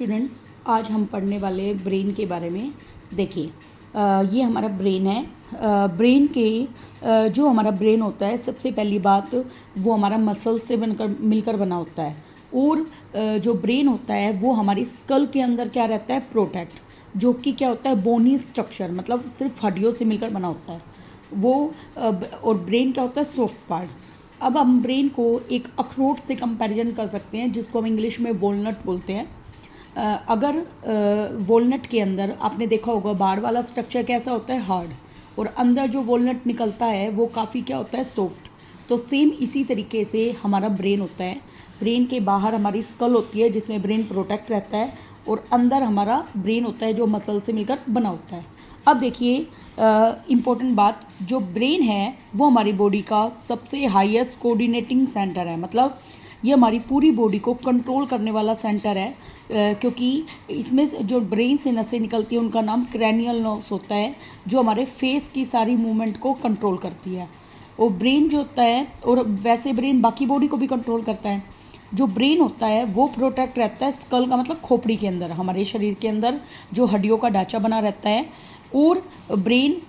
Student, आज हम पढ़ने वाले ब्रेन के बारे में। देखिए, ये हमारा ब्रेन है। ब्रेन के जो हमारा ब्रेन होता है, सबसे पहली बात वो हमारा मसल से मिलकर बना होता है। और जो ब्रेन होता है वो हमारी स्कल के अंदर क्या रहता है, प्रोटेक्ट, जो कि क्या होता है, बोनी स्ट्रक्चर, मतलब सिर्फ हड्डियों से मिलकर बना होता है वो। और ब्रेन क्या होता है, सॉफ्ट पार्ट। अब हम ब्रेन को एक अखरोट से कंपैरिजन कर सकते हैं, जिसको हम इंग्लिश में वॉलनट बोलते हैं। अगर वॉलनट के अंदर आपने देखा होगा बाहर वाला स्ट्रक्चर कैसा होता है, हार्ड, और अंदर जो वॉलनट निकलता है वो काफ़ी क्या होता है, सॉफ्ट। तो सेम इसी तरीके से हमारा ब्रेन होता है। ब्रेन के बाहर हमारी स्कल होती है जिसमें ब्रेन प्रोटेक्ट रहता है, और अंदर हमारा ब्रेन होता है जो मसल से मिलकर बना होता है। अब देखिए, इम्पोर्टेंट बात, जो ब्रेन है वो हमारी बॉडी का सबसे हाईएस्ट कोऑर्डिनेटिंग सेंटर है। मतलब ये हमारी पूरी बॉडी को कंट्रोल करने वाला सेंटर है, क्योंकि इसमें जो ब्रेन से नसें निकलती हैं उनका नाम क्रैनियल नर्व्स होता है, जो हमारे फेस की सारी मूवमेंट को कंट्रोल करती है। और ब्रेन जो होता है, और वैसे ब्रेन बाकी बॉडी को भी कंट्रोल करता है। जो ब्रेन होता है वो प्रोटेक्ट रहता है स्कल का, मतलब खोपड़ी के अंदर, हमारे शरीर के अंदर जो हड्डियों का ढांचा बना रहता है। और ब्रेन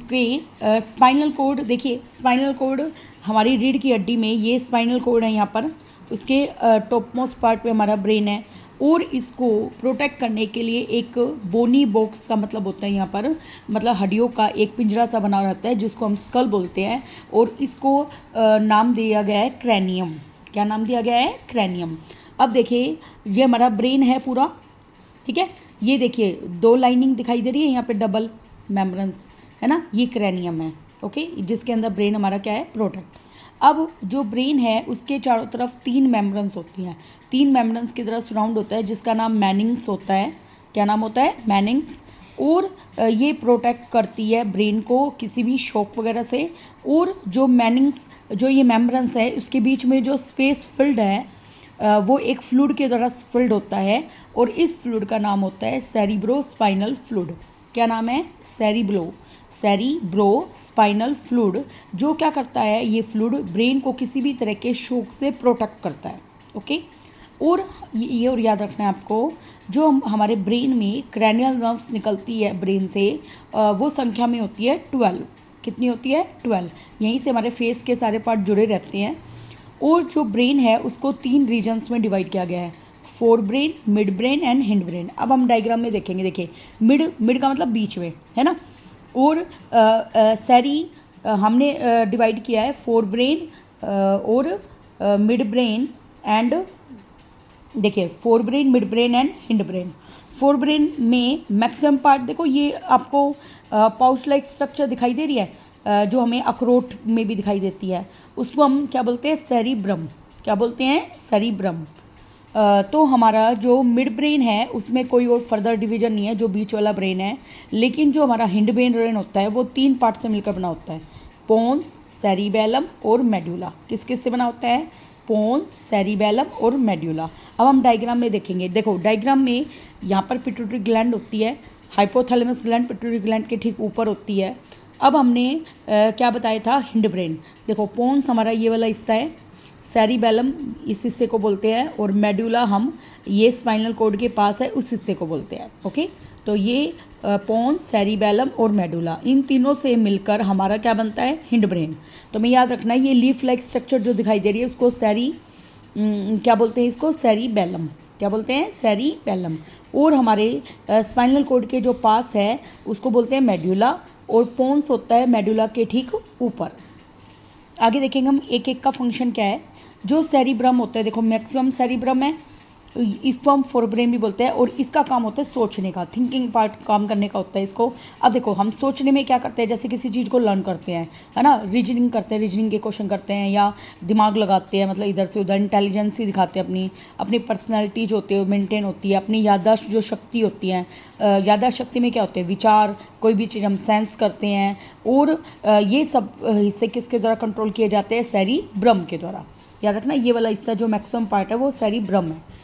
के स्पाइनल कोड, देखिए स्पाइनल कोड हमारी रीढ़ की हड्डी में, ये स्पाइनल कोड है यहाँ पर, उसके टॉप मोस्ट पार्ट पे हमारा ब्रेन है। और इसको प्रोटेक्ट करने के लिए एक बोनी बॉक्स का मतलब होता है यहाँ पर, मतलब हड्डियों का एक पिंजरा सा बना रहता है जिसको हम स्कल बोलते हैं। और इसको नाम दिया गया है क्रैनियम। क्या नाम दिया गया है, क्रैनियम। अब देखिए, ये हमारा ब्रेन है पूरा, ठीक है। ये देखिए दो लाइनिंग दिखाई दे रही है यहाँ पे, डबल मेम्ब्रेन्स है ना, ये क्रैनियम है, ओके, जिसके अंदर ब्रेन हमारा क्या है, प्रोटेक्ट। अब जो ब्रेन है उसके चारों तरफ 3 मेम्ब्रेन्स होती हैं, 3 मेम्ब्रेन्स की तरह सराउंड होता है, जिसका नाम मैनिंग्स होता है। क्या नाम होता है, मैनिंग्स। और ये प्रोटेक्ट करती है ब्रेन को किसी भी शॉक वगैरह से। और जो मैनिंग्स, जो ये मेम्ब्रेन्स है, उसके बीच में जो स्पेस फिल्ड है वो एक फ्लूइड के द्वारा फिल्ड होता है, और इस फ्लूइड का नाम होता है सेरिब्रो स्पाइनल फ्लूइड। क्या नाम है, सेरिब्रो स्पाइनल फ्लूइड। जो क्या करता है, ये फ्लूइड ब्रेन को किसी भी तरह के शॉक से प्रोटेक्ट करता है, ओके। और ये और याद रखना है आपको, जो हमारे ब्रेन में क्रैनियल नर्व्स निकलती है ब्रेन से, वो संख्या में होती है 12। कितनी होती है, 12। यहीं से हमारे फेस के सारे पार्ट जुड़े रहते हैं। और जो ब्रेन है उसको 3 रीजन्स में डिवाइड किया गया है, fore brain, mid brain and hind brain. अब हम डायग्राम में देखेंगे, देखिए मिड का मतलब बीच में, है ना। और हमने डिवाइड किया है फोर ब्रेन और मिड ब्रेन एंड, देखिए fore brain, mid brain and hind brain. Fore brain में मैक्सिमम पार्ट, देखो ये आपको पाउच लाइक स्ट्रक्चर दिखाई दे रही है, जो हमें अखरोट में भी दिखाई देती है, उसको हम क्या बोलते हैं, सेरिब्रम। क्या बोलते हैं, सेरिब्रम। तो हमारा जो मिड ब्रेन है उसमें कोई और फर्दर डिवीजन नहीं है, जो बीच वाला ब्रेन है। लेकिन जो हमारा हिंड ब्रेन होता है वो 3 पार्ट से मिलकर बना होता है, पोन्स, सेरिबेलम और मेडुला। किस किस से बना होता है, पोन्स, सेरिबेलम और मेडुला। अब हम डायग्राम में देखेंगे। देखो डायग्राम में यहाँ पर पिट्यूटरी ग्लैंड होती है, हाइपोथैलेमस ग्लैंड पिट्यूटरी ग्लैंड के ठीक ऊपर होती है। अब हमने क्या बताया था, हिंड ब्रेन। देखो पोन्स हमारा ये वाला हिस्सा है, सेरिबेलम इस हिस्से को बोलते हैं, और मेडुला हम ये स्पाइनल कॉर्ड के पास है उस हिस्से को बोलते हैं, ओके। तो ये पोन्स, सेरिबेलम और मेडुला, इन तीनों से मिलकर हमारा क्या बनता है, हिंड ब्रेन। तो हमें याद रखना है, ये लीफ लाइक स्ट्रक्चर जो दिखाई दे रही है उसको क्या बोलते हैं, इसको सेरिबेलम। क्या बोलते हैं, सेरिबेलम। और हमारे स्पाइनल कॉर्ड के जो पास है उसको बोलते हैं मेडुला, और पोन्स होता है मेडुला के ठीक ऊपर। आगे देखेंगे हम एक एक का फंक्शन क्या है। जो सेरिब्रम होता है, देखो मैक्सिमम सेरिब्रम है, इसको हम फोरब्रेन भी बोलते हैं, और इसका काम होता है सोचने का, थिंकिंग पार्ट काम करने का होता है इसको। अब देखो हम सोचने में क्या करते हैं, जैसे किसी चीज़ को लर्न करते हैं, है ना, रीजनिंग करते हैं, रीजनिंग के क्वेश्चन करते हैं, या दिमाग लगाते हैं, मतलब इधर से उधर इंटेलिजेंस ही दिखाते हैं, अपनी अपनी पर्सनैलिटी जो होती है मेंटेन होती है, अपनी याददाश्त जो शक्ति होती है, याददाश्त शक्ति में क्या होते हैं, विचार, कोई भी चीज़ हम सेंस करते हैं। और ये सब हिस्से किसके द्वारा कंट्रोल किए जाते हैं, सेरिब्रम के द्वारा। याद रखना, ये वाला हिस्सा जो मैक्सिमम पार्ट है वो सेरिब्रम है।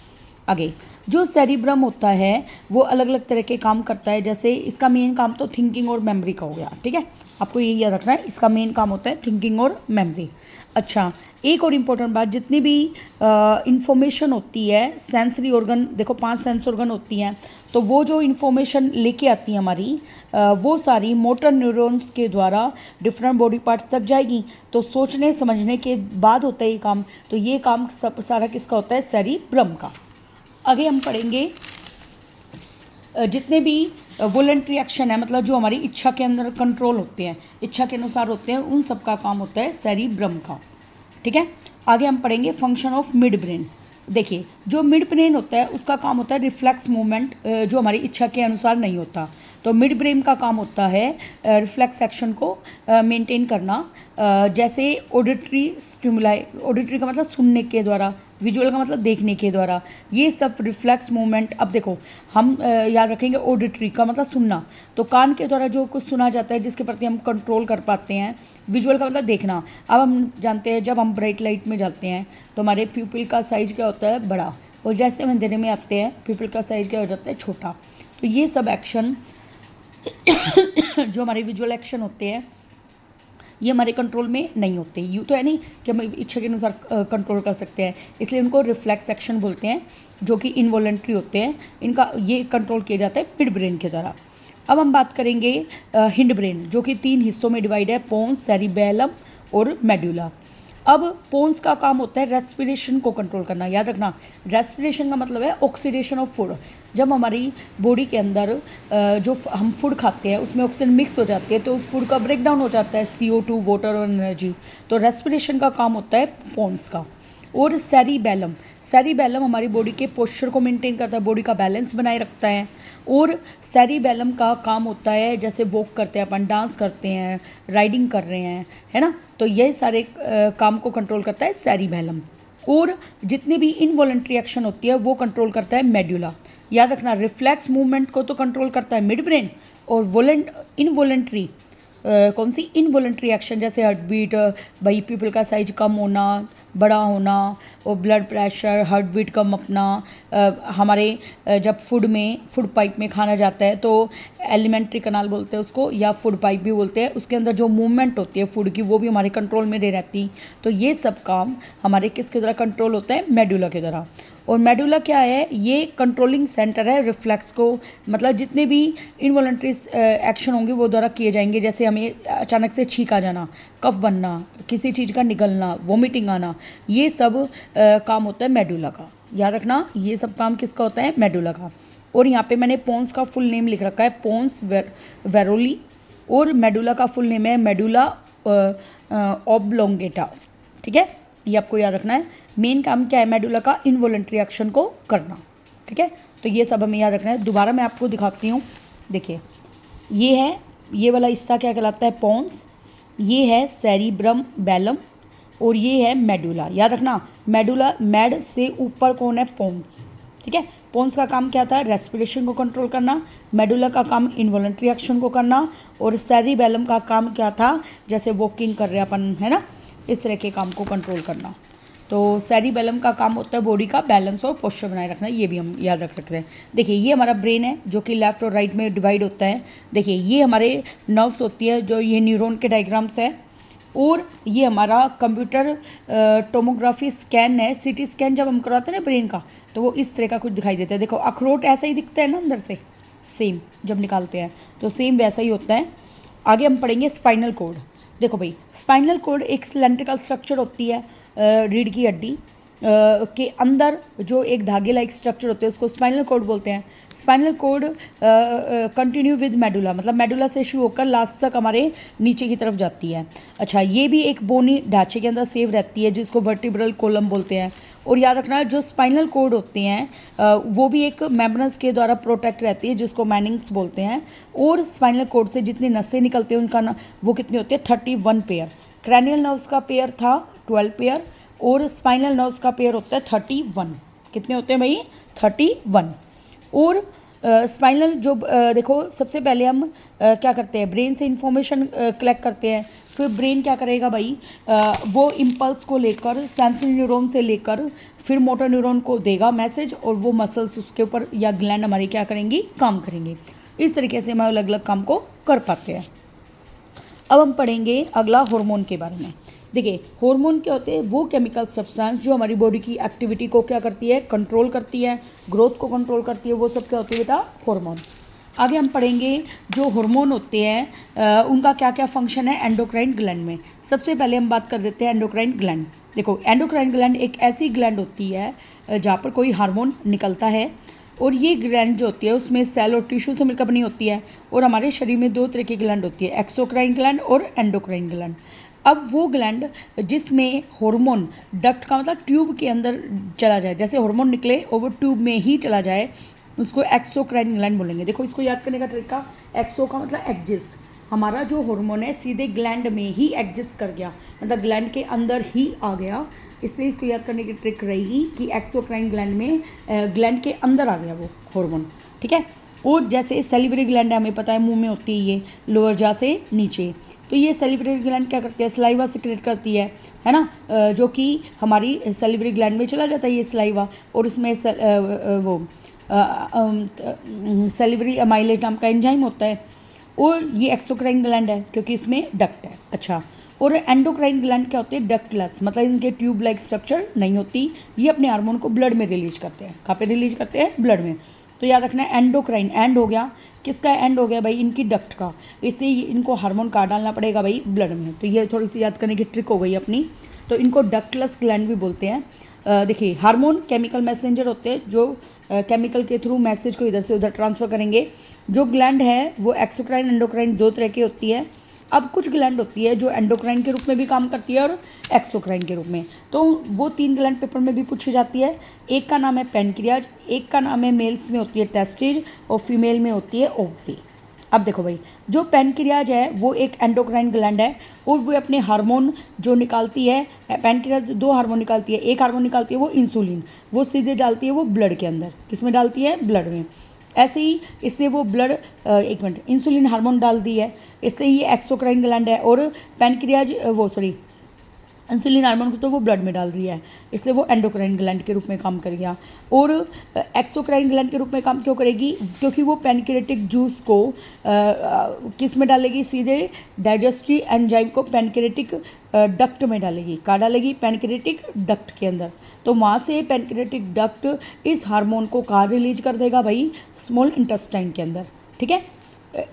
आगे जो सेरिब्रम होता है वो अलग अलग तरह के काम करता है, जैसे इसका मेन काम तो थिंकिंग और मेमोरी का हो गया, ठीक है। आपको यही याद रखना है, इसका मेन काम होता है थिंकिंग और मेमोरी। अच्छा, एक और इम्पोर्टेंट बात, जितनी भी इंफॉर्मेशन होती है सेंसरी ऑर्गन, देखो 5 सेंस ऑर्गन होती हैं, तो वो जो इन्फॉर्मेशन लेके आती है हमारी वो सारी मोटर न्यूरॉन्स के द्वारा डिफरेंट बॉडी पार्ट्स तक जाएगी। तो सोचने समझने के बाद होता है ये काम। तो ये काम सब सारा किसका होता है? सेरिब्रम का। आगे हम पढ़ेंगे जितने भी वॉलंटरी एक्शन है, मतलब जो हमारी इच्छा के अंदर कंट्रोल होते हैं, इच्छा के अनुसार होते हैं, उन सब का काम होता है सेरिब्रम का। ठीक है, आगे हम पढ़ेंगे फंक्शन ऑफ मिड ब्रेन। देखिए, जो मिड ब्रेन होता है उसका काम होता है रिफ्लेक्स मूवमेंट, जो हमारी इच्छा के अनुसार नहीं होता। तो मिड ब्रेन का काम होता है रिफ्लेक्स एक्शन को मेंटेन करना, जैसे ऑडिटरी स्टिमुलाई, ऑडिटरी का मतलब सुनने के द्वारा, विजुअल का मतलब देखने के द्वारा, ये सब रिफ्लेक्स मूवमेंट। अब देखो, हम याद रखेंगे ऑडिटरी का मतलब सुनना, तो कान के द्वारा जो कुछ सुना जाता है जिसके प्रति हम कंट्रोल कर पाते हैं। विजुअल का मतलब देखना। अब हम जानते हैं जब हम ब्राइट लाइट में जाते हैं तो हमारे प्यूपिल का साइज क्या होता है? बड़ा, और जैसे हम अंधेरे में आते हैं प्यूपिल का साइज क्या हो जाता है? छोटा। तो ये सब एक्शन जो हमारे विजुअल एक्शन होते हैं ये हमारे कंट्रोल में नहीं होते। यूँ तो है नहीं कि हम इच्छा के अनुसार कंट्रोल कर सकते हैं, इसलिए उनको रिफ्लेक्स एक्शन बोलते हैं, जो कि इनवॉलेंट्री होते हैं। इनका ये कंट्रोल किया जाता है मिड ब्रेन के द्वारा। अब हम बात करेंगे हिंड ब्रेन, जो कि 3 हिस्सों में डिवाइड है, पोन्स, सेरिबेलम और मेडुला। अब पोन्स का काम होता है रेस्पिरेशन को कंट्रोल करना। याद रखना, रेस्पिरेशन का मतलब है ऑक्सीडेशन ऑफ फूड। जब हमारी बॉडी के अंदर जो हम फूड खाते हैं उसमें ऑक्सीजन मिक्स हो जाती है तो उस फूड का ब्रेक डाउन हो जाता है, CO2, वाटर और एनर्जी। तो रेस्पिरेशन का काम होता है पोन्स का। और सेरिबेलम, सेरिबेलम हमारी बॉडी के पोस्चर को मेंटेन करता है, बॉडी का बैलेंस बनाए रखता है। और सेरिबेलम का काम होता है जैसे वॉक करते हैं अपन, डांस करते हैं, राइडिंग कर रहे हैं, है ना, तो ये सारे काम को कंट्रोल करता है सेरिबेलम। और जितनी भी इनवॉलंटरी एक्शन होती है वो कंट्रोल करता है मेडुला। याद रखना, रिफ्लेक्स मूवमेंट को तो कंट्रोल करता है मिड ब्रेन, और इनवॉलंटरी कौन सी? इनवॉलंटरी एक्शन, जैसे हार्ट बीट, भाई पीपल का साइज कम होना, बड़ा होना, और ब्लड प्रेशर, हार्ट बीट कम अपना, हमारे जब फूड पाइप में खाना जाता है तो एलिमेंट्री कनाल बोलते हैं उसको, या फूड पाइप भी बोलते हैं, उसके अंदर जो मूवमेंट होती है फूड की वो भी हमारे कंट्रोल में दे रहती। तो ये सब काम हमारे किसके द्वारा कंट्रोल होता है? मेडुला के द्वारा। और मेडुला क्या है? ये कंट्रोलिंग सेंटर है रिफ्लेक्स को, मतलब जितने भी इनवॉलंटरी एक्शन होंगे वो द्वारा किए जाएंगे, जैसे हमें अचानक से छींक आ जाना, कफ बनना, किसी चीज़ का निगलना, वोमिटिंग आना, ये सब काम होता है मेडुला का। याद रखना, ये सब काम किसका होता है? मेडुला का। और यहाँ पे मैंने पोन्स का फुल नेम लिख रखा है, पोन्स वेरोली, और मेडुला का फुल नेम है मेडुला ऑब्लोंगेटा। ठीक है, ये आपको याद रखना है। मेन काम क्या है मेडुला का? इनवॉलंटरी एक्शन को करना। ठीक है, तो ये सब हमें याद रखना है। दोबारा मैं आपको दिखाती हूँ। देखिए, ये है, ये वाला हिस्सा क्या कहलाता है? पोन्स। ये है सेरिब्रम बेलम, और ये है मेडुला। याद रखना, मेडुला, मेड से ऊपर कौन है? पोन्स। ठीक है, पोन्स का काम क्या था? रेस्पिरेशन को कंट्रोल करना। मेडुला का काम इनवॉलंटरी एक्शन को करना। और सेरिबेलम का काम क्या था? जैसे वॉकिंग कर रहे अपन, है ना, इस तरह के काम को कंट्रोल करना। तो सेरिबेलम का काम होता है बॉडी का बैलेंस और पोस्चर बनाए रखना, ये भी हम याद रख सकते हैं। देखिए, ये हमारा ब्रेन है जो कि लेफ्ट और राइट में डिवाइड होता है। देखिए, ये हमारे नर्व्स होती है, जो ये न्यूरॉन के डायग्राम्स है। और ये हमारा कंप्यूटर टोमोग्राफी स्कैन है, CT स्कैन जब हम करवाते हैं ना ब्रेन का, तो वो इस तरह का कुछ दिखाई देता है। देखो, अखरोट ऐसा ही दिखता है ना अंदर से, सेम जब निकालते हैं तो सेम वैसा ही होता है। आगे हम पढ़ेंगे स्पाइनल कॉर्ड। देखो भाई, स्पाइनल कॉर्ड एक सिलेंड्रिकल स्ट्रक्चर होती है, रीढ़ की हड्डी के अंदर जो एक धागे लाइक स्ट्रक्चर होते हैं उसको स्पाइनल कॉर्ड बोलते हैं। Spinal cord continue with medulla, मतलब मेडुला से शुरू होकर लास्ट तक हमारे नीचे की तरफ जाती है। अच्छा, ये भी एक बोनी ढांचे के अंदर सेव रहती है जिसको वर्टिब्रल कॉलम बोलते हैं। और याद रखना, जो स्पाइनल कॉर्ड होते हैं वो भी एक मेम्ब्रेन्स के द्वारा प्रोटेक्ट रहती है जिसको मैनिंग्स बोलते हैं। और स्पाइनल कॉर्ड से जितनी नसें निकलती हैं उनका वो कितनी होती है? 31 पेयर। क्रैनियल नर्व्स का पेयर था 12 पेयर, और स्पाइनल नर्व्स का पेयर होता है 31। कितने होते हैं भाई? 31। और स्पाइनल जो देखो, सबसे पहले हम क्या करते हैं? ब्रेन से इंफॉर्मेशन कलेक्ट करते हैं, फिर ब्रेन क्या करेगा भाई? वो इम्पल्स को लेकर सेंसरी न्यूरॉन से लेकर फिर मोटर न्यूरॉन को देगा मैसेज, और वो मसल्स उसके ऊपर या ग्लैंड हमारी क्या करेंगी? काम करेंगे। इस तरीके से हम अलग अलग काम को कर पाते हैं। अब हम पढ़ेंगे अगला हार्मोन के बारे में। देखिए हार्मोन क्या होते हैं, वो केमिकल सब्सटेंस जो हमारी बॉडी की एक्टिविटी को क्या करती है, कंट्रोल करती है, ग्रोथ को कंट्रोल करती है, वो सब क्या होती है बेटा, हार्मोन। आगे हम पढ़ेंगे जो हार्मोन होते हैं उनका क्या क्या फंक्शन है एंडोक्राइन ग्लैंड में। सबसे पहले हम बात कर देते हैं एंडोक्राइन ग्लैंड। देखो एंडोक्राइन ग्लैंड एक ऐसी ग्लैंड होती है जहाँ पर कोई हार्मोन निकलता है, और ये ग्लैंड जो होती है उसमें सेल और टिश्यू से मिलकर बनी होती है। और हमारे शरीर में 2 तरह की ग्लैंड होती है, एक्सोक्राइन ग्लैंड और एंडोक्राइन ग्लैंड। अब वो ग्लैंड जिसमें हार्मोन डक्ट का मतलब ट्यूब के अंदर चला जाए, जैसे हार्मोन निकले और वो ट्यूब में ही चला जाए, उसको एक्सोक्राइन ग्लैंड बोलेंगे। देखो इसको याद करने का तरीका, एक्सो का मतलब एग्जिस्ट, हमारा जो हार्मोन है सीधे ग्लैंड में ही एग्जिस्ट कर गया, मतलब ग्लैंड के अंदर ही आ गया, इसलिए इसको याद करने की ट्रिक रहेगी कि एक्सोक्राइन ग्लैंड में ग्लैंड के अंदर आ गया वो हार्मोन, ठीक है। और जैसे सेलिवरी ग्लैंड है, हमें पता है मुंह में होती है ये, लोअर जा से नीचे, तो ये सेलिवरी ग्लैंड क्या करती है, सलाइवा सिक्रेट करती है ना, जो कि हमारी सेलिवरी ग्लैंड में चला जाता है ये सलाइवा, और उसमें वो सेलिवरी अमाइलेज नाम का एंजाइम होता है। और ये एक्सोक्राइन ग्लैंड है क्योंकि इसमें डक्ट है। अच्छा, और एंडोक्राइन ग्लैंड क्या होते हैं, डक्टलेस, मतलब इनके ट्यूब लाइक स्ट्रक्चर नहीं होती, ये अपने हार्मोन को ब्लड में रिलीज करते हैं। कहाँ पे रिलीज करते हैं, ब्लड में। तो याद रखना है एंडोक्राइन, एंड हो गया, किसका एंड हो गया भाई, इनकी डक्ट का, इससे इनको हार्मोन कहाँ डालना पड़ेगा भाई, ब्लड में। तो ये थोड़ी सी याद करने की ट्रिक हो गई अपनी, तो इनको डक्टलेस ग्लैंड भी बोलते हैं। देखिए हार्मोन केमिकल मैसेंजर होते हैं जो केमिकल के थ्रू मैसेज को इधर से उधर ट्रांसफ़र करेंगे। जो ग्लैंड है वो एक्सोक्राइन एंडोक्राइन 2 तरह की होती है। अब कुछ ग्लैंड होती है जो एंडोक्राइन के रूप में भी काम करती है और एक्सोक्राइन के रूप में, तो वो 3 ग्लैंड पेपर में भी पूछी जाती है। एक का नाम है पैनक्रियाज, एक का नाम है मेल्स में होती है टेस्टिज, और फीमेल में होती है ओवरी। अब देखो भाई, जो पैनक्रियाज है वो एक एंडोक्राइन ग्लैंड है, और वो अपने हार्मोन जो निकालती है, पैनक्रियाज 2 हार्मोन निकालती है। एक हार्मोन निकालती है वो इंसुलिन, वो सीधे डालती है वो ब्लड के अंदर, किसमें डालती है, ब्लड में। ऐसे ही इससे वो ब्लड, एक मिनट, इंसुलिन हार्मोन डाल दी है, इससे ही एक्सोक्राइन ग्लैंड है। और पैनक्रियाज इंसुलिन हार्मोन को तो वो ब्लड में डाल रही है, इसलिए वो एंडोक्राइन ग्लैंड के रूप में काम कर गया। और एक्सोक्राइन ग्लैंड के रूप में काम क्यों करेगी, क्योंकि वो पैनक्रियाटिक जूस को किस में डालेगी, सीधे डाइजेस्टिव एंजाइम को पैनक्रियाटिक डक्ट में डालेगी। कहाँ डालेगी, पैनक्रियाटिक डक्ट के अंदर। तो वहाँ से पैनक्रियाटिक डक्ट इस हार्मोन को कहाँ रिलीज कर देगा भाई, स्मॉल इंटेस्टाइन के अंदर, ठीक है।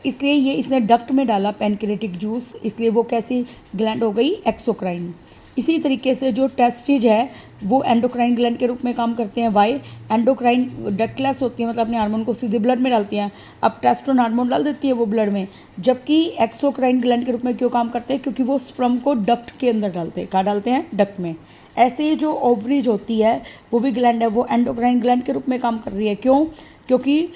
इसलिए ये इसने डक्ट में डाला पैनक्रियाटिक जूस, इसलिए वो कैसी ग्लैंड हो गई, एक्सोक्राइन। इसी तरीके से जो टेस्टिज है वो एंडोक्राइन ग्लैंड के रूप में काम करते हैं। वाई, एंडोक्राइन डक्टलेस होती है, मतलब अपने हार्मोन को सीधे ब्लड में डालती हैं। अब टेस्टोन हार्मोन डाल देती है वो ब्लड में, जबकि एक्सोक्राइन ग्लैंड के रूप में क्यों काम करते हैं, क्योंकि वो स्पर्म को डक्ट के अंदर डालते हैं। कहाँ डालते हैं, डक्ट में। ऐसे ही जो ओवरीज होती है वो भी ग्लैंड है, वो एंडोक्राइन ग्लैंड के रूप में काम कर रही है। क्यों, क्योंकि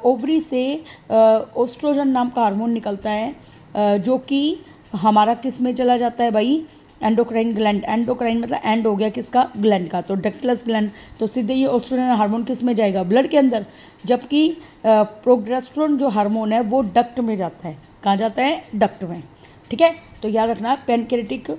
ओवरी से ओस्ट्रोजन नाम का हार्मोन निकलता है, जो कि हमारा किस में चला जाता है भाई, एंडोक्राइन ग्लैंड। एंडोक्राइन मतलब एंड हो गया किसका, ग्लैंड का, तो डक्टलेस ग्लैंड, तो सीधे ये ओस्ट्रोजन हार्मोन किस में जाएगा, ब्लड के अंदर। जबकि प्रोजेस्टेरोन जो हार्मोन है वो डक्ट में जाता है। कहाँ जाता है, डक्ट में, ठीक है। तो याद रखना पैनक्रियाटिक,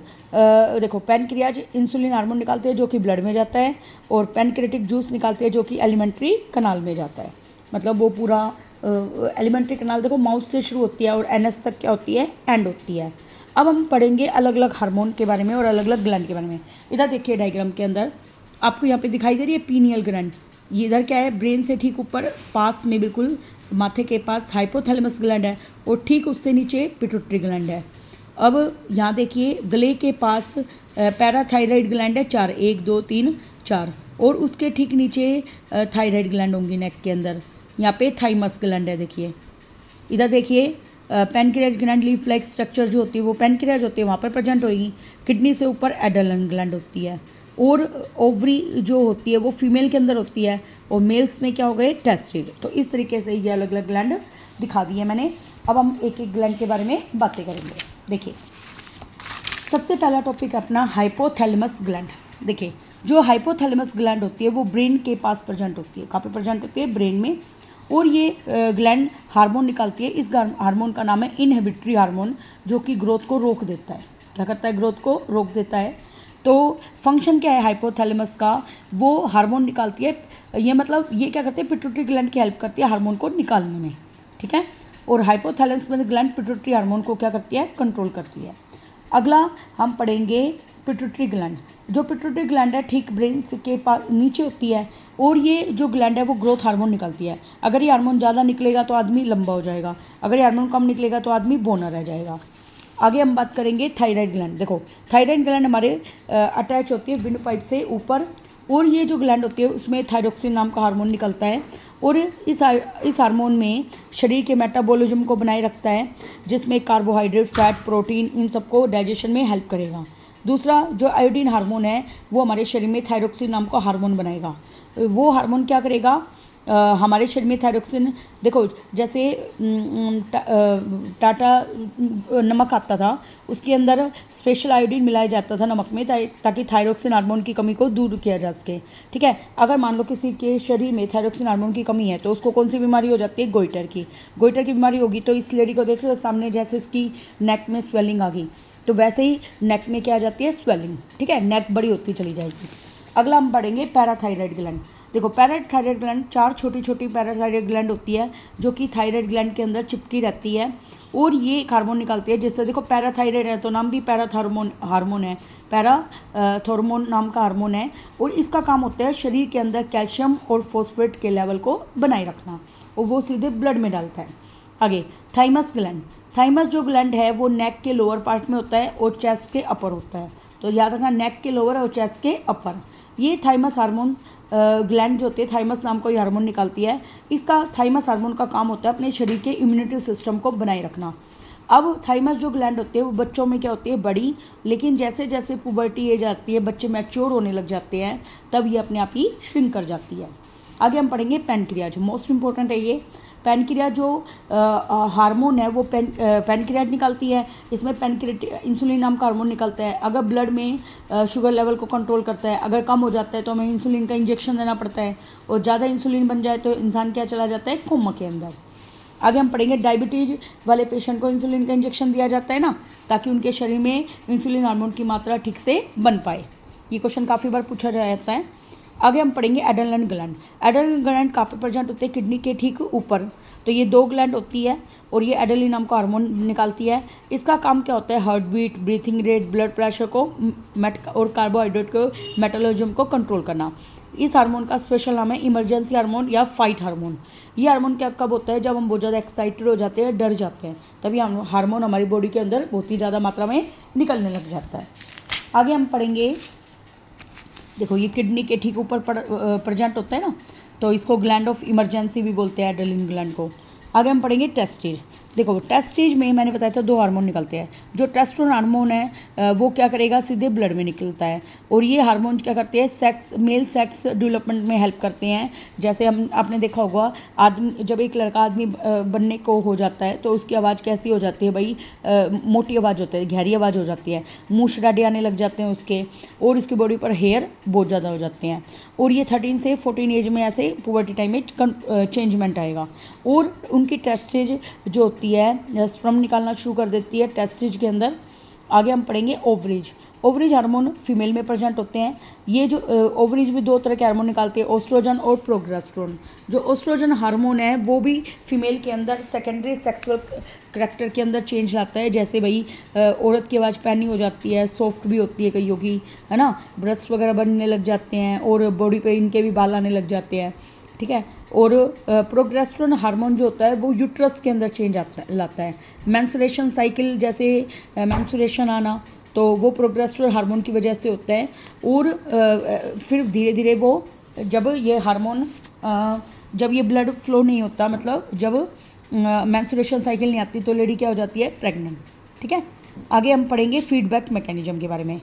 देखो पैनक्रियाज इंसुलिन हार्मोन निकालते हैं जो कि ब्लड में जाता है, और पैनक्रियाटिक जूस निकालते हैं जो कि एलिमेंट्री कनाल में जाता है। मतलब वो पूरा एलिमेंट्री कनाल देखो माउथ से शुरू होती है और एनएस तक क्या होती है, एंड होती है। अब हम पढ़ेंगे अलग अलग हार्मोन के बारे में और अलग अलग ग्लैंड के बारे में। इधर देखिए डायग्राम के अंदर आपको यहाँ पे दिखाई दे रही है पीनियल ग्लैंड। ये इधर क्या है, ब्रेन से ठीक ऊपर पास में बिल्कुल माथे के पास हाइपोथैलेमस ग्लैंड है, और ठीक उससे नीचे पिट्यूटरी ग्लैंड है। अब यहाँ देखिए गले के पास पैराथायराइड ग्लैंड है 4, 1 2 3 4, और उसके ठीक नीचे थायराइड ग्लैंड होंगी नेक के अंदर। यहाँ पे थाइमस ग्लैंड है। देखिए इधर देखिए pancreas gland leaf like structure जो होती है वो पैनक्रियाज होती है, वहाँ पर प्रेजेंट होगी। किडनी से ऊपर एडलन ग्लैंड होती है, और ओवरी जो होती है वो फीमेल के अंदर होती है, और मेल्स में क्या हो गए, टेस्टिड। तो इस तरीके से ये अलग अलग ग्लैंड दिखा दिए मैंने। अब हम एक एक ग्लैंड के बारे में बातें करेंगे। देखिए सबसे पहला टॉपिक अपना हाइपोथैलेमस ग्लैंड। देखिए जो हाइपोथैलेमस ग्लैंड होती है वो ब्रेन के पास प्रेजेंट होती है। कहाँ पे प्रेजेंट होती है, ब्रेन में। और ये ग्लैंड हार्मोन निकालती है। इस हार्मोन का नाम है इनहिबिटरी हार्मोन, जो कि ग्रोथ को रोक देता है। क्या करता है, ग्रोथ को रोक देता है। तो फंक्शन क्या है हाइपोथैलेमस का, वो हार्मोन निकालती है। ये मतलब ये क्या करते हैं, पिट्यूटरी ग्लैंड की हेल्प करती है हार्मोन को निकालने में, ठीक है। और हाइपोथैलेमस ग्लैंड पिट्यूटरी हार्मोन को क्या करती है, कंट्रोल करती है। अगला हम पढ़ेंगे पिट्यूटरी ग्लैंड। जो पिट्यूटरी ग्लैंड है ठीक ब्रेन के पास नीचे होती है और ये जो ग्लैंड है वो ग्रोथ हार्मोन निकलती है। अगर ये हार्मोन ज़्यादा निकलेगा तो आदमी लंबा हो जाएगा, अगर ये हार्मोन कम निकलेगा तो आदमी बौना रह जाएगा। आगे हम बात करेंगे थायराइड ग्लैंड। देखो थायराइड ग्लैंड हमारे अटैच होती है विंड पाइप से ऊपर, और ये जो ग्लैंड होती है उसमें थायरोक्सिन नाम का हार्मोन निकलता है, और इस हार्मोन में शरीर के मेटाबॉलिज्म को बनाए रखता है, जिसमें कार्बोहाइड्रेट, फैट, प्रोटीन इन सबको डाइजेशन में हेल्प करेगा। दूसरा जो आयोडीन हार्मोन है वो हमारे शरीर में थायरोक्सिन नाम का हार्मोन बनाएगा। वो हार्मोन क्या करेगा, हमारे शरीर में थायरोक्सिन, देखो जैसे टाटा नमक आता था उसके अंदर स्पेशल आयोडीन मिलाया जाता था नमक में, ताकि थायरोक्सिन हार्मोन की कमी को दूर किया जा सके। ठीक है, अगर मान लो किसी के शरीर में थायरोक्सिन हार्मोन की कमी है तो उसको कौन सी बीमारी हो जाती है, गोइटर की। गोइटर की बीमारी होगी तो इस लेडी को देख रहे हो सामने, जैसे इसकी नेक में स्वेलिंग आ गई, तो वैसे ही नेक में क्या आ जाती है, स्वेलिंग। ठीक है, नेक बड़ी होती चली जाएगी। अगला हम पढ़ेंगे पैराथायराइड ग्लैंड। देखो पैराथायराइड ग्लैंड 4 छोटी छोटी पैराथायराइड ग्लैंड होती है जो कि थायराइड ग्लैंड के अंदर चिपकी रहती है, और ये एक हार्मोन निकालती है जिससे, देखो पैराथायराइड है तो नाम भी हार्मोन है, पैराथॉर्मोन नाम का हार्मोन है, और इसका काम होता है शरीर के अंदर कैल्शियम और फॉस्फेट के लेवल को बनाए रखना, और वो सीधे ब्लड में डालता है। आगे थाइमस ग्लैंड। थाइमस जो ग्लैंड है वो नेक के लोअर पार्ट में होता है और चेस्ट के अपर होता है, तो याद रखना नेक के लोअर और चेस्ट के अपर। ये थाइमस हार्मोन ग्लैंड जो होती है, थाइमस नाम का ये हार्मोन निकालती है। इसका थाइमस हार्मोन का काम होता है अपने शरीर के इम्यूनिटी सिस्टम को बनाए रखना। अब थाइमस जो ग्लैंड होती है वो बच्चों में क्या होती है, बड़ी, लेकिन जैसे जैसे पुबर्टी एज आती है, बच्चे मैच्योर होने लग जाते हैं, तब ये अपने आप ही श्रिंक कर जाती है। आगे हम पढ़ेंगे पैनक्रियाज, मोस्ट इंपॉर्टेंट है ये। पैनक्रियाज जो हार्मोन है वो पैनक्रियाज निकालती है। इसमें पैनक्रियाटिक इंसुलिन नाम का हार्मोन निकलता है। अगर ब्लड में शुगर लेवल को कंट्रोल करता है, अगर कम हो जाता है तो हमें इंसुलिन का इंजेक्शन देना पड़ता है, और ज़्यादा इंसुलिन बन जाए तो इंसान क्या चला जाता है, कोमा के अंदर। आगे हम पढ़ेंगे डायबिटीज़ वाले पेशेंट को इंसुलिन का इंजेक्शन दिया जाता है ना, ताकि उनके शरीर में इंसुलिन हार्मोन की मात्रा ठीक से बन पाए। ये क्वेश्चन काफ़ी बार पूछा जाता है। आगे हम पढ़ेंगे एड्रेनल ग्लैंड। एड्रेनल ग्लैंड कहाँ पे प्रेजेंट होते हैं, किडनी के ठीक ऊपर। तो ये 2 ग्लैंड होती है और ये एड्रेनलिन नाम का हार्मोन निकालती है। इसका काम क्या होता है, heart beat, breathing rate, blood pressure को और कार्बोहाइड्रेट को मेटाबॉलिज्म को कंट्रोल करना। इस हार्मोन का स्पेशल नाम है इमरजेंसी हार्मोन या फाइट हार्मोन। ये हार्मोन क्या कब होता है, जब हम बहुत ज़्यादा एक्साइटेड हो जाते हैं, डर जाते हैं, तभी हार्मोन हमारी बॉडी के अंदर बहुत ही ज़्यादा मात्रा में निकलने लग जाता है। आगे हम पढ़ेंगे, देखो ये किडनी के ठीक ऊपर प्रेजेंट होता है ना, तो इसको ग्लैंड ऑफ इमरजेंसी भी बोलते हैं, एड्रेनलिन ग्लैंड को। आगे हम पढ़ेंगे टेस्टेज। देखो टेस्टेज में मैंने बताया था 2 हार्मोन निकलते हैं। जो टेस्टोस्टेरोन हार्मोन है वो क्या करेगा, सीधे ब्लड में निकलता है, और ये हार्मोन क्या करते हैं, मेल सेक्स डेवलपमेंट में हेल्प करते हैं। जैसे आपने देखा होगा, आदमी जब एक लड़का आदमी बनने को हो जाता है तो उसकी आवाज़ कैसी हो जाती है भाई, मोटी आवाज़ होती है, गहरी आवाज़ हो जाती है, मुँह शराडे आने लग जाते हैं उसके, और उसकी बॉडी पर हेयर बहुत ज़्यादा हो जाते हैं। और ये 13 से 14 एज में ऐसे पुबर्टी टाइम में चेंजमेंट आएगा, और उनकी टेस्टेज जो होती है स्पर्म निकालना शुरू कर देती है टेस्टेज के अंदर। आगे हम पढ़ेंगे ओवरेज। ओवरेज हार्मोन फीमेल में प्रेजेंट होते हैं। ये जो ओवरेज भी 2 तरह के हार्मोन निकालते हैं, ओस्ट्रोजन और प्रोजेस्टेरोन। जो ओस्ट्रोजन हार्मोन है वो भी फीमेल के अंदर सेकेंडरी सेक्सुअल करैक्टर के अंदर चेंज लाता है। जैसे भाई औरत की आवाज़ पैनी हो जाती है, सॉफ्ट भी होती है कईयों की, है ना, ब्रेस्ट वगैरह बनने लग जाते हैं, और बॉडी पे इनके भी बाल आने लग जाते हैं। ठीक है, और प्रोजेस्टेरोन हार्मोन जो होता है वो यूट्रस के अंदर चेंज लाता है। मेंस्ट्रुएशन साइकिल, जैसे मेंस्ट्रुएशन आना, तो वो प्रोजेस्टेरोन हार्मोन की वजह से होता है। और फिर धीरे धीरे वो जब ये हार्मोन जब ये ब्लड फ्लो नहीं होता, मतलब जब मेंस्ट्रुएशन साइकिल नहीं आती, तो लेडी क्या हो जाती है, प्रेग्नेंट। ठीक है, आगे हम पढ़ेंगे फीडबैक मैकेनिज्म के बारे में।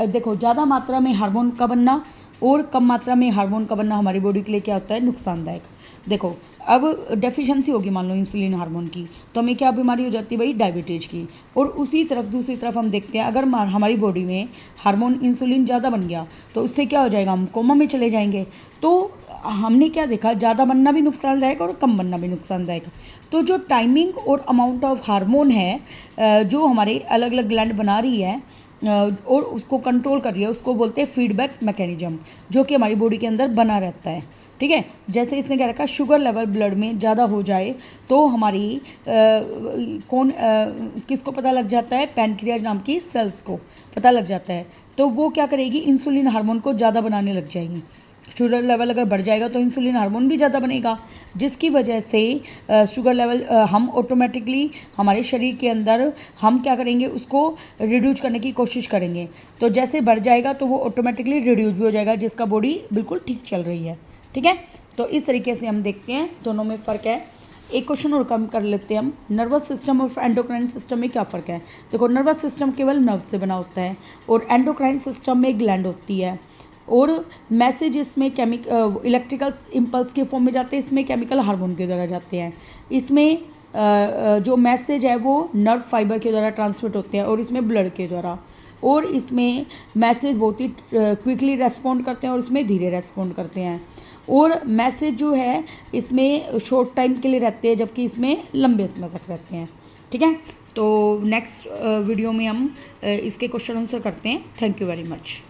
देखो ज़्यादा मात्रा में हार्मोन का बनना और कम मात्रा में हार्मोन का बनना हमारी बॉडी के लिए क्या होता है, नुकसानदायक। देखो अब डेफिशिएंसी होगी मान लो इंसुलिन हार्मोन की, तो हमें क्या बीमारी हो जाती है भाई, डायबिटीज़ की। और उसी तरफ दूसरी तरफ हम देखते हैं, अगर हमारी बॉडी में हार्मोन इंसुलिन ज़्यादा बन गया तो उससे क्या हो जाएगा, हम कोमा में चले जाएंगे। तो हमने क्या देखा, ज़्यादा बनना भी नुकसानदायक और कम बनना भी नुकसानदायक। तो जो टाइमिंग और अमाउंट ऑफ हार्मोन है जो हमारे अलग अलग ग्लैंड बना रही है और उसको कंट्रोल कर रही है, उसको बोलते हैं फीडबैक मैकेनिज्म, जो कि हमारी बॉडी के अंदर बना रहता है। ठीक है। जैसे इसने क्या रखा, शुगर लेवल ब्लड में ज़्यादा हो जाए तो हमारी किसको पता लग जाता है, पैनक्रियाज नाम की सेल्स को पता लग जाता है, तो वो क्या करेगी, इंसुलिन हार्मोन को ज़्यादा बनाने लग जाएगी। शुगर लेवल अगर बढ़ जाएगा तो इंसुलिन हार्मोन भी ज़्यादा बनेगा, जिसकी वजह से शुगर लेवल हम ऑटोमेटिकली हमारे शरीर के अंदर हम क्या करेंगे, उसको रिड्यूस करने की कोशिश करेंगे। तो जैसे बढ़ जाएगा तो वो ऑटोमेटिकली रिड्यूस भी हो जाएगा, जिसका बॉडी बिल्कुल ठीक चल रही है। ठीक है, तो इस तरीके से हम देखते हैं दोनों में फ़र्क है। एक क्वेश्चन और कम कर लेते हैं हम, नर्वस सिस्टम और एंडोक्राइन सिस्टम में क्या फ़र्क है। देखो, नर्वस सिस्टम केवल नर्व से बना होता है और एंडोक्राइन सिस्टम में ग्लैंड होती है, और मैसेज इसमें इलेक्ट्रिकल इम्पल्स के फॉर्म में जाते हैं, इसमें केमिकल हार्मोन के द्वारा जाते हैं। इसमें जो मैसेज है वो नर्व फाइबर के द्वारा ट्रांसमिट होते हैं और इसमें ब्लड के द्वारा, और इसमें मैसेज बहुत ही क्विकली रेस्पॉन्ड करते हैं और इसमें धीरे रेस्पॉन्ड करते हैं, और मैसेज जो है इसमें शॉर्ट टाइम के लिए रहते हैं जबकि इसमें लंबे समय तक रहते हैं। ठीक है, तो नेक्स्ट वीडियो में हम इसके क्वेश्चन आंसर करते हैं। Thank you very much.